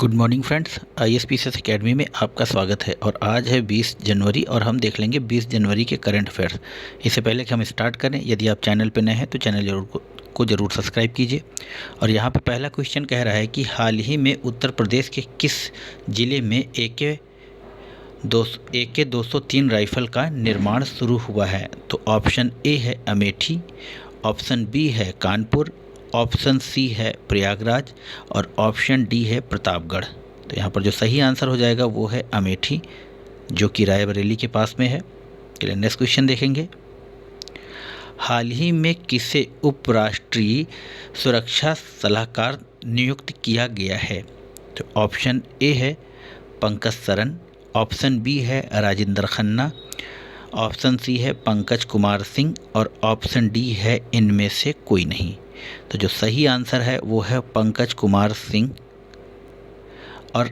Good morning friends, ISPCS academy में आपका स्वागत है। और आज है 20 जनवरी और हम देख लेंगे 20 जनवरी के करंट अफेयर्स। इससे पहले कि हम स्टार्ट करें, यदि आप चैनल पर नए हैं तो चैनल जरूर सब्सक्राइब कीजिए। और यहाँ पे पहला क्वेश्चन कह रहा है कि हाल ही में उत्तर प्रदेश के किस ज़िले में AK 203 राइफ़ल का निर्माण शुरू हुआ है? तो ऑप्शन ए है अमेठी, ऑप्शन बी है कानपुर, ऑप्शन सी है प्रयागराज और ऑप्शन डी है प्रतापगढ़। तो यहाँ पर जो सही आंसर हो जाएगा वो है अमेठी, जो कि रायबरेली के पास में है। चलिए नेक्स्ट क्वेश्चन देखेंगे। हाल ही में किसे उपराष्ट्रीय सुरक्षा सलाहकार नियुक्त किया गया है? तो ऑप्शन ए है पंकज सरन, ऑप्शन बी है राजेंद्र खन्ना, ऑप्शन सी है पंकज कुमार सिंह और ऑप्शन डी है इनमें से कोई नहीं। तो जो सही आंसर है वो है पंकज कुमार सिंह। और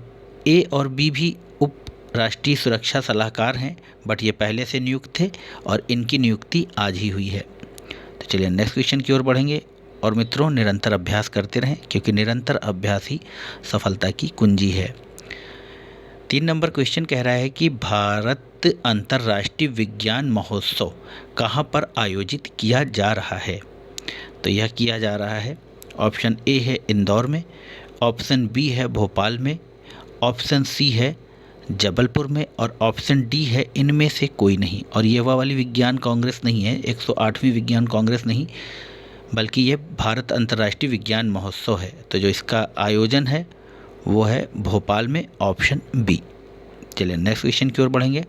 ए और बी भी उप राष्ट्रीय सुरक्षा सलाहकार हैं, बट ये पहले से नियुक्त थे और इनकी नियुक्ति आज ही हुई है। तो चलिए नेक्स्ट क्वेश्चन की ओर बढ़ेंगे। और मित्रों, निरंतर अभ्यास करते रहें, क्योंकि निरंतर अभ्यास ही सफलता की कुंजी है। 3 नंबर क्वेश्चन कह रहा है कि भारत अंतर्राष्ट्रीय विज्ञान महोत्सव कहाँ पर आयोजित किया जा रहा है? तो यह किया जा रहा है, ऑप्शन ए है इंदौर में, ऑप्शन बी है भोपाल में, ऑप्शन सी है जबलपुर में और ऑप्शन डी है इनमें से कोई नहीं। और ये वह वाली विज्ञान कांग्रेस नहीं है, 108वीं विज्ञान कांग्रेस नहीं, बल्कि ये भारत अंतर्राष्ट्रीय विज्ञान महोत्सव है। तो जो इसका आयोजन है वो है भोपाल में, ऑप्शन बी। चलिए नेक्स्ट क्वेश्चन की ओर बढ़ेंगे।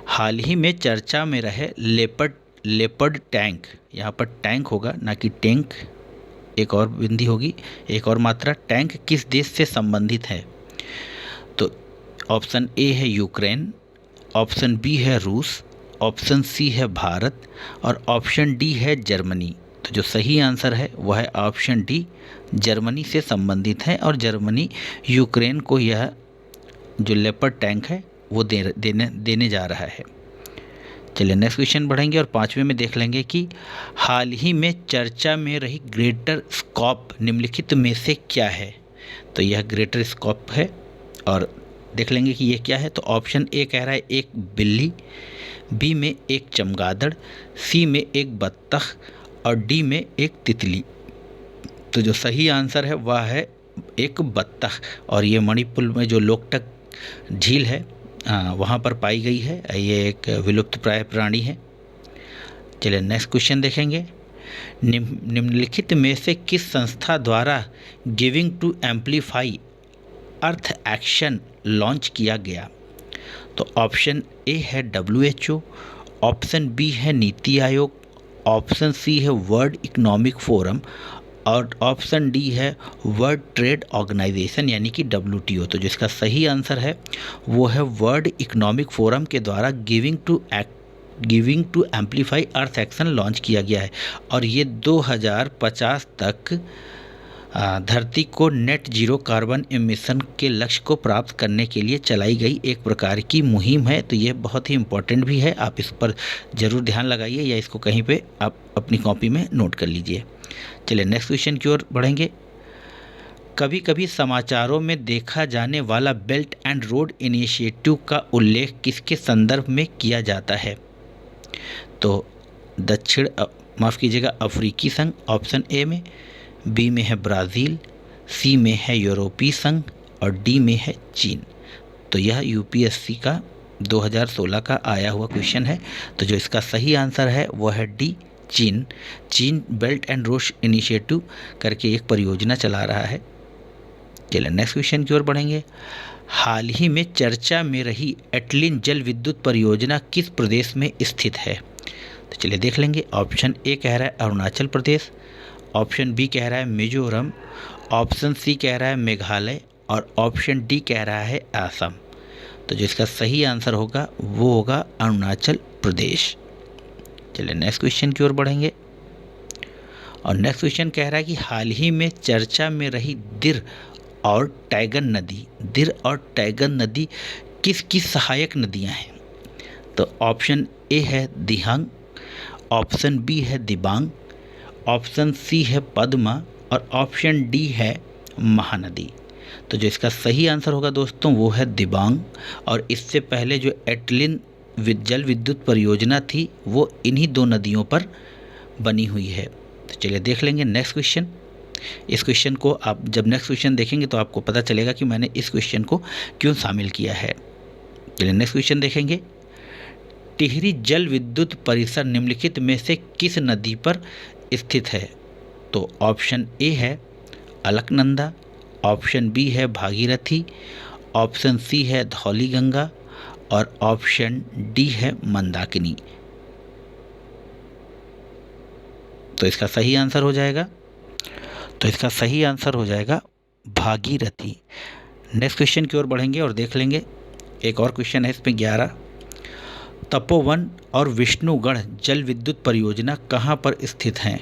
हाल ही में चर्चा में रहे लेपर्ड टैंक, यहाँ पर टैंक होगा ना कि टैंक, एक और बिंदी होगी, एक और मात्रा, टैंक किस देश से संबंधित है? तो ऑप्शन ए है यूक्रेन, ऑप्शन बी है रूस, ऑप्शन सी है भारत और ऑप्शन डी है जर्मनी। तो जो सही आंसर है वह है ऑप्शन डी, जर्मनी से संबंधित है। और जर्मनी यूक्रेन को यह जो लेपर्ड टैंक है वो देने जा रहा है। चलिए नेक्स्ट क्वेश्चन बढ़ेंगे और 5वें में देख लेंगे कि हाल ही में चर्चा में रही ग्रेटर स्कॉप निम्नलिखित में से क्या है? तो यह ग्रेटर स्कॉप है और देख लेंगे कि यह क्या है। तो ऑप्शन ए कह रहा है एक बिल्ली, बी में एक चमगादड़, सी में एक बत्तख और डी में एक तितली। तो जो सही आंसर है वह है एक बत्तख, और ये मणिपुर में जो लोकटक झील है वहाँ पर पाई गई है। ये एक विलुप्त प्राय प्राणी है। चलिए नेक्स्ट क्वेश्चन देखेंगे। निम्नलिखित में से किस संस्था द्वारा giving to amplify earth action launch किया गया? तो ऑप्शन ए है WHO, ऑप्शन बी है नीति आयोग, ऑप्शन सी है वर्ल्ड इकोनॉमिक फोरम और ऑप्शन डी है वर्ल्ड ट्रेड ऑर्गेनाइजेशन यानी कि WTO। तो जिसका सही आंसर है वो है वर्ल्ड इकोनॉमिक फोरम के द्वारा giving to amplify earth action launch किया गया है। और ये 2050 तक धरती को नेट जीरो कार्बन एमिशन के लक्ष्य को प्राप्त करने के लिए चलाई गई एक प्रकार की मुहिम है। तो ये बहुत ही इम्पोर्टेंट भी है, आप इस पर ज़रूर ध्यान लगाइए या इसको कहीं पे आप अपनी कॉपी में नोट कर लीजिए। चलिए नेक्स्ट क्वेश्चन की ओर बढ़ेंगे। कभी कभी समाचारों में देखा जाने वाला बेल्ट एंड रोड इनिशिएटिव का उल्लेख किसके संदर्भ में किया जाता है? तो अफ्रीकी संघ ऑप्शन ए में, बी में है ब्राज़ील, सी में है यूरोपीय संघ और डी में है चीन। तो यह UPSC का 2016 का आया हुआ क्वेश्चन है। तो जो इसका सही आंसर है वह है डी, चीन बेल्ट एंड रोड इनिशिएटिव करके एक परियोजना चला रहा है। चलिए नेक्स्ट क्वेश्चन की ओर बढ़ेंगे। हाल ही में चर्चा में रही एटलिन जल विद्युत परियोजना किस प्रदेश में स्थित है? तो चलिए देख लेंगे। ऑप्शन ए कह रहा है अरुणाचल प्रदेश, ऑप्शन बी कह रहा है मिजोरम, ऑप्शन सी कह रहा है मेघालय और ऑप्शन डी कह रहा है असम। तो जो इसका सही आंसर होगा वो होगा अरुणाचल प्रदेश। चलिए नेक्स्ट क्वेश्चन की ओर बढ़ेंगे और नेक्स्ट क्वेश्चन कह रहा है कि हाल ही में चर्चा में रही दिर और टाइगर नदी किसकी सहायक नदियां हैं? तो ऑप्शन ए है दिहांग, ऑप्शन बी है दिबांग, ऑप्शन सी है पद्मा और ऑप्शन डी है महानदी। तो जो इसका सही आंसर होगा दोस्तों वो है दिबांग। और इससे पहले जो एटलिन जल विद्युत परियोजना थी वो इन्हीं दो नदियों पर बनी हुई है। तो चलिए देख लेंगे नेक्स्ट क्वेश्चन। इस क्वेश्चन को आप जब नेक्स्ट क्वेश्चन देखेंगे तो आपको पता चलेगा कि मैंने इस क्वेश्चन को क्यों शामिल किया है। चलिए नेक्स्ट क्वेश्चन देखेंगे। टिहरी जल विद्युत परिसर निम्नलिखित में से किस नदी पर स्थित है? तो ऑप्शन ए है अलकनंदा, ऑप्शन बी है भागीरथी, ऑप्शन सी है धौलीगंगा और ऑप्शन डी है मंदाकिनी। तो इसका सही आंसर हो जाएगा भागीरथी। नेक्स्ट क्वेश्चन की ओर बढ़ेंगे और देख लेंगे। एक और क्वेश्चन है इसमें 11। तपोवन और विष्णुगढ़ जल विद्युत परियोजना कहाँ पर स्थित हैं?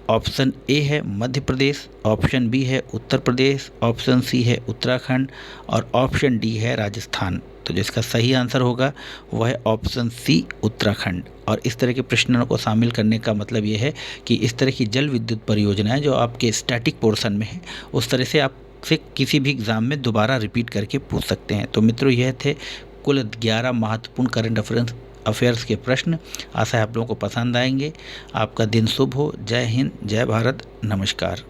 ऑप्शन ए है मध्य प्रदेश, ऑप्शन बी है उत्तर प्रदेश, ऑप्शन सी है उत्तराखंड और ऑप्शन डी है राजस्थान। तो जिसका सही आंसर होगा वह है ऑप्शन सी उत्तराखंड। और इस तरह के प्रश्नों को शामिल करने का मतलब ये है कि इस तरह की जल विद्युत परियोजनाएं जो आपके स्टैटिक पोर्शन में है उस तरह से आपसे किसी भी एग्ज़ाम में दोबारा रिपीट करके पूछ सकते हैं। तो मित्रों यह थे कुल 11 महत्वपूर्ण करंट अफेयर्स के प्रश्न। आशा है आप लोगों को पसंद आएंगे। आपका दिन शुभ हो। जय हिंद, जय भारत, नमस्कार।